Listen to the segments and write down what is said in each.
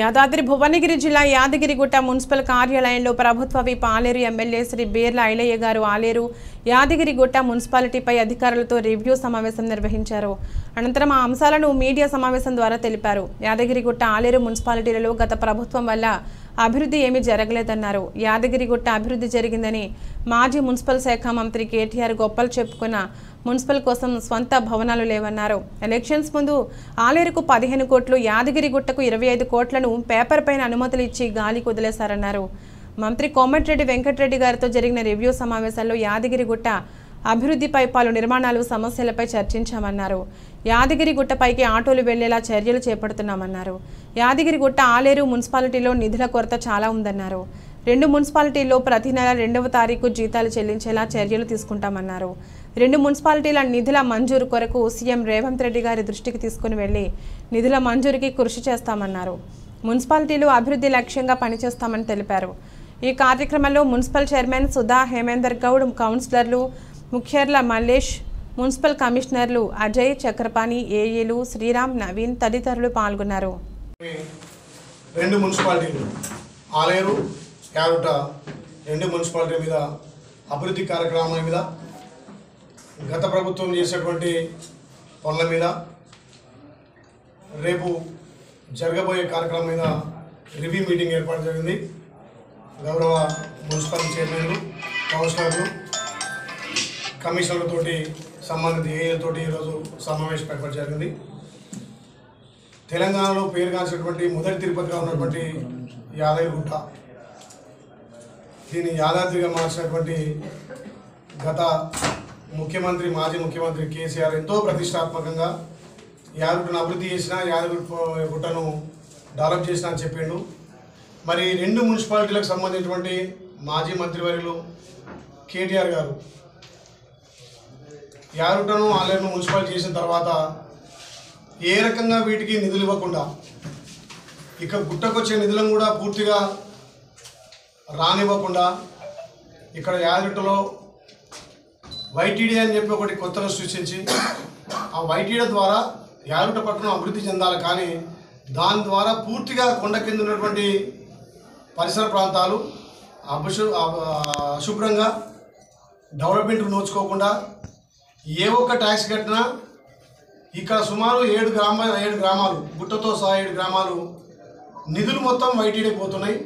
యాదాద్రి భువనగిరి జిల్లా యాదగిరిగుట్ట మున్సిపల్ కార్యాలయంలో ప్రభుత్వ విప్ ఆలేరు ఎమ్మెల్యే శ్రీ బేర్ల ఐలయ్య గారు ఆలేరు యాదగిరిగుట్ట మున్సిపాలిటీపై అధికారులతో రివ్యూ సమావేశం నిర్వహించారు. అనంతరం ఆ అంశాలను మీడియా సమావేశం ద్వారా తెలిపారు. యాదగిరిగుట్ట ఆలేరు మున్సిపాలిటీలలో గత ప్రభుత్వం వల్ల అభివృద్ధి ఏమీ జరగలేదన్నారు. యాదగిరిగుట్ట అభివృద్ధి జరిగిందని మాజీ మున్సిపల్ శాఖ మంత్రి కేటీఆర్ గొప్పలు చెప్పుకున్న మున్సిపల్ కోసం స్వంత భవనాలు లేవన్నారు. ఎలక్షన్స్ ముందు ఆలేరుకు 15 కోట్లు, యాదగిరిగుట్టకు 25 కోట్లను పేపర్ పైన అనుమతులు ఇచ్చి గాలికి వదిలేశారన్నారు. మంత్రి కోమటిరెడ్డి వెంకటరెడ్డి గారితో జరిగిన రివ్యూ సమావేశాల్లో యాదగిరిగుట్ట అభివృద్ధిపై పలు నిర్మాణాలు సమస్యలపై చర్చించామన్నారు. యాదగిరిగుట్టపైకి ఆటోలు వెళ్లేలా చర్యలు చేపడుతున్నామన్నారు. యాదగిరిగుట్ట ఆలేరు మున్సిపాలిటీలో నిధుల కొరత చాలా ఉందన్నారు. 2 మున్సిపాలిటీల్లో ప్రతి నెల 2వ తారీఖు జీతాలు చెల్లించేలా చర్యలు తీసుకుంటామన్నారు. 2 మున్సిపాలిటీల నిధుల మంజూరు కొరకు సీఎం రేవంత్ రెడ్డి గారి దృష్టికి తీసుకుని వెళ్లి నిధుల మంజూరుకి కృషి చేస్తామన్నారు. మున్సిపాలిటీలు అభివృద్ధి లక్ష్యంగా పనిచేస్తామని తెలిపారు. ఈ కార్యక్రమంలో మున్సిపల్ చైర్మన్ సుధా, హేమేందర్ గౌడ్, కౌన్సిలర్లు ముఖ్యర్ల మల్లేష్, మున్సిపల్ కమిషనర్లు అజయ్, చక్రపాణి, ఏఈలు శ్రీరామ్, నవీన్ తదితరులు పాల్గొన్నారు. 2 మున్సిపాలిటీలు ఆలేరు, యాదగిరిగుట్ట 2 మున్సిపాలిటీ మీద అభివృద్ధి కార్యక్రమాల మీద, గత ప్రభుత్వం చేసేటువంటి పనుల మీద, రేపు జరగబోయే కార్యక్రమం మీద రివ్యూ మీటింగ్ ఏర్పాటు జరిగింది. గౌరవ మున్సిపల్ చైర్మన్లు, కౌన్సిలర్లు, కమిషనర్లతోటి, సంబంధిత ఏఏలతోటి ఈరోజు సమావేశం ఏర్పాటు జరిగింది. తెలంగాణలో పేరుగాంచినటువంటి మొదటి తిరుపతిగా ఉన్నటువంటి యాదగిరిగుట్ట, దీన్ని యాదాద్రిగా మార్చినటువంటి గత ముఖ్యమంత్రి, మాజీ ముఖ్యమంత్రి కేసీఆర్ ఎంతో ప్రతిష్టాత్మకంగా యాదగిరిగుట్టను అభివృద్ధి చేసిన, యాదగిరిగుట్టను డెవలప్ చేసిన అని చెప్పిండు. మరి 2 మున్సిపాలిటీలకు సంబంధించినటువంటి మాజీ మంత్రివర్యులు కేటీఆర్ గారు యాదగిరిగుట్టను, ఆలేరును మున్సిపాలిటీ చేసిన తర్వాత ఏ రకంగా వీటికి నిధులు ఇవ్వకుండా ఇక గుట్టకొచ్చే నిధులను కూడా పూర్తిగా రానివ్వకుండా ఇక్కడ యాదగిరిగుట్టలో వైటీడీ అని చెప్పి ఒకటి కొత్తగా సృష్టించి ఆ వైటీడీ ద్వారా యాదగిరిగుట్ట పట్టణం అభివృద్ధి చెందాలి. కానీ దాని ద్వారా పూర్తిగా కొండ కింద ఉన్నటువంటి పరిసర ప్రాంతాలు అశుభ్రంగా డెవలప్మెంట్ నోచుకోకుండా ఏ ఒక్క ట్యాక్స్ కట్టినా ఇక్కడ సుమారు 7 గ్రామాలు గుట్టతో సహా 7 గ్రామాలు నిధులు మొత్తం వైటీడీ పోతున్నాయి.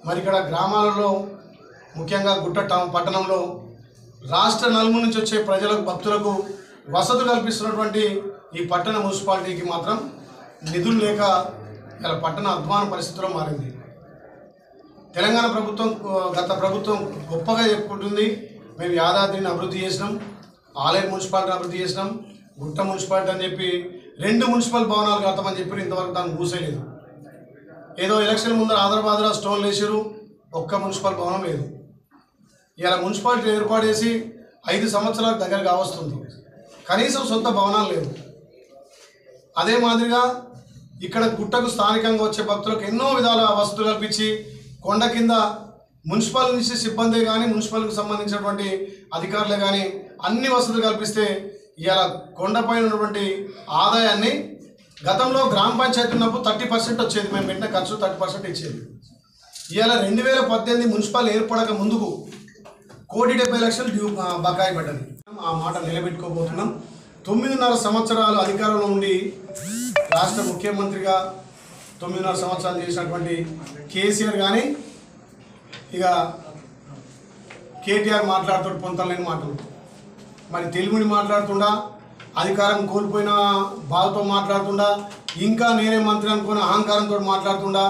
మరి ఇక్కడ గ్రామాలలో ముఖ్యంగా గుట్ట పట్టణంలో రాష్ట్ర నలుమూల నుంచి వచ్చే ప్రజలకు, భక్తులకు వసతులు కల్పిస్తున్నటువంటి ఈ పట్టణ మున్సిపాలిటీకి మాత్రం నిధులు లేక ఇలా పట్టణ అధ్వాన పరిస్థితిలో మారింది. తెలంగాణ ప్రభుత్వం, గత ప్రభుత్వం గొప్పగా చెప్పుకుంటుంది, మేము యాదాద్రిని అభివృద్ధి చేసినాం, ఆలేరు మున్సిపాలిటీని అభివృద్ధి చేసినాం, గుట్ట మున్సిపాలిటీ అని చెప్పి 2 మున్సిపల్ భవనాలు కడతామని చెప్పి ఇంతవరకు దాన్ని కూసేయలేదు. ఏదో ఎలక్షన్ ముందర ఆదరబాదర స్టోన్లు వేసారు, ఒక్క మున్సిపల్ భవనం లేదు. ఇలా మున్సిపాలిటీ ఏర్పాటు చేసి 5 సంవత్సరాలకు దగ్గర కావస్తుంది, కనీసం సొంత భవనాలు లేవు. అదే మాదిరిగా ఇక్కడ గుట్టకు స్థానికంగా వచ్చే భక్తులకు ఎన్నో విధాల వసతులు కల్పించి కొండ కింద మున్సిపల్ నుంచి సిబ్బంది కానీ, మున్సిపల్కి సంబంధించినటువంటి అధికారులే కానీ అన్ని వసతులు కల్పిస్తే ఇవాళ కొండపైన ఉన్నటువంటి ఆదాయాన్ని, గతంలో గ్రామ పంచాయతీ ఉన్నప్పుడు 30% వచ్చేది, మేము పెట్టిన ఖర్చు 30% ఇచ్చేది. ఇవాళ 2018 మున్సిపల్ ఏర్పడక ముందుకు 1,70,00,000 డ్యూ బకాయి పడ్డది. ఆ మాట నిలబెట్టుకోబోతున్నాం. 9.5 సంవత్సరాలు అధికారంలో ఉండి రాష్ట్ర ముఖ్యమంత్రిగా 9.5 సంవత్సరాలు చేసినటువంటి కేసీఆర్ కానీ ఇక కేటీఆర్ మాట్లాడుతూ పొంతలేని మాటలు, మరి తెలుగుని మాట్లాడుతుండా, అధికారం కోల్పోయిన బాధతో మాట్లాడుతుండా, ఇంకా నేనే మంత్రి అనుకున్న అహంకారంతో మాట్లాడుతుండా,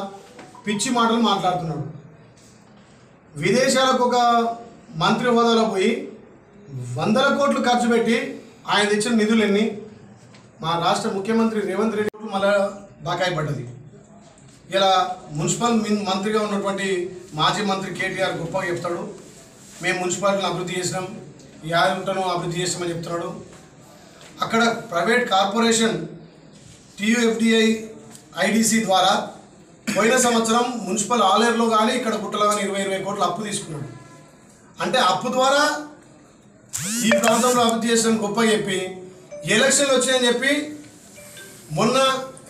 పిచ్చి మాటలు మాట్లాడుతున్నాడు. విదేశాలకు ఒక మంత్రి హోదాలో పోయి 100 కోట్లు ఖర్చు పెట్టి ఆయన తెచ్చిన నిధులన్నీ మా రాష్ట్ర ముఖ్యమంత్రి రేవంత్ రెడ్డి మళ్ళా బకాయి పడ్డది. ఇలా మున్సిపల్ మంత్రిగా ఉన్నటువంటి మాజీ మంత్రి కేటీఆర్ గొప్పగా చెప్తాడు, మేము మున్సిపాలిటీని అభివృద్ధి చేసినాం, యాదగిరిగుట్టను అభివృద్ధి చేస్తామని చెప్తున్నాడు. అక్కడ ప్రైవేట్ కార్పొరేషన్ TUFDI IDC ద్వారా పోయిన సంవత్సరం మున్సిపల్ ఆలేరులో కానీ ఇక్కడ గుట్టలో కానీ 20 కోట్లు అప్పు తీసుకున్నాడు. అంటే అప్పు ద్వారా ఈ ప్రాంతంలో అభివృద్ధి చేసిన గొప్ప చెప్పి ఎలక్షన్లు వచ్చాయని చెప్పి మొన్న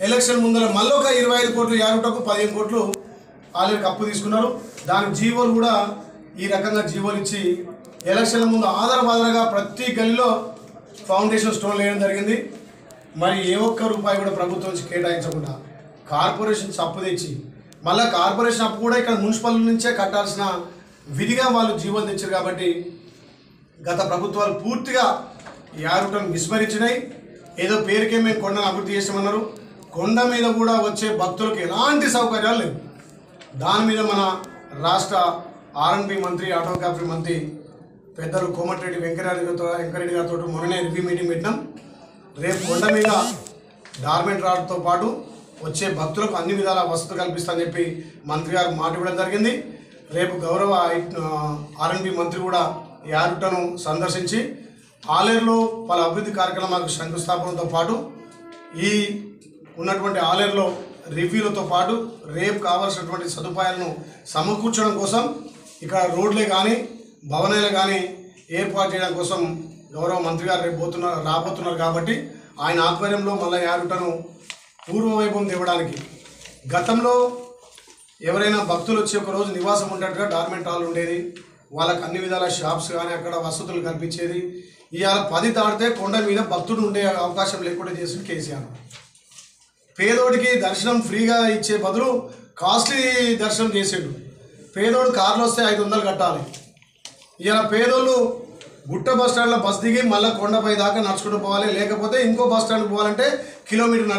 ఎలక్షన్ ముందర మళ్ళీ ఒక 25 కోట్లు యారుటకు 15 కోట్లు ఆల్రెడీ అప్పు తీసుకున్నారు. దానికి జీవోలు కూడా ఈ రకంగా జీవోలు ఇచ్చి ఎలక్షన్ల ముందు ఆధారబాధారగా ప్రతి గల్లీలో ఫౌండేషన్ స్టోన్ వేయడం జరిగింది. మరి ఏ ఒక్క రూపాయి కూడా ప్రభుత్వం నుంచి కేటాయించకుండా కార్పొరేషన్స్ అప్పు తెచ్చి మళ్ళీ కార్పొరేషన్ అప్పు కూడా ఇక్కడ మున్సిపల్ నుంచే కట్టాల్సిన విధిగా వాళ్ళు జీవోలు తెచ్చారు. కాబట్టి గత ప్రభుత్వాలు పూర్తిగా యారుటను విస్మరించినాయి. ఏదో పేరుకే మేము కొండను అభివృద్ధి చేసామన్నారు. కొండ మీద కూడా వచ్చే భక్తులకు ఎలాంటి సౌకర్యాలు లేవు. దాని మీద మన రాష్ట్ర ఆర్ఎండ్బి మంత్రి, ఆటోగ్రాఫీ మంత్రి పెద్దలు కోమటిరెడ్డి వెంకరెడ్డి గారితో మొన్ననే రివ్యూ మీటింగ్ పెట్టినాం. రేపు కొండ మీద డార్మెంట్ రాడ్తో పాటు వచ్చే భక్తులకు అన్ని విధాల వసతులు కల్పిస్తామని చెప్పి మంత్రి గారు మాట ఇవ్వడం జరిగింది. రేపు గౌరవ ఆర్ఎండ్బి మంత్రి కూడా యారుటను సందర్శించి ఆలేరులో పలు అభివృద్ధి కార్యక్రమాలకు శంకుస్థాపనతో పాటు ఈ ఉన్నటువంటి ఆలేరులో రివ్యూలతో పాటు రేపు కావాల్సినటువంటి సదుపాయాలను సమకూర్చడం కోసం ఇక్కడ రోడ్లే కానీ భవనాలు కానీ ఏర్పాటు చేయడం కోసం గౌరవ మంత్రి గారు రేపు రాబోతున్నారు. కాబట్టి ఆయన ఆధ్వర్యంలో మళ్ళీ యారుటను పూర్వవైభవం తేవడానికి గతంలో ఎవరైనా భక్తులు వచ్చి ఒక రోజు నివాసం ఉండేట్టుగా డార్మెంట్ హాల్ ఉండేది. వాళ్ళకి అన్ని విధాల షాప్స్ కానీ అక్కడ వసతులు కల్పించేది. ఇవాళ 10 దాటితే కొండ మీద భక్తుడు ఉండే అవకాశం లేకుండా చేసి కేసీఆర్ పేదోడికి దర్శనం ఫ్రీగా ఇచ్చే బదులు కాస్ట్లీ దర్శనం చేసాడు. పేదోడు కార్లు వస్తే 500 కట్టాలి. ఇలా పేదోళ్ళు గుట్ట బస్ స్టాండ్లో బస్ దిగి మళ్ళీ కొండపై దాకా నడుచుకుంటూ పోవాలి. లేకపోతే ఇంకో బస్ స్టాండ్కి పోవాలంటే కిలోమీటర్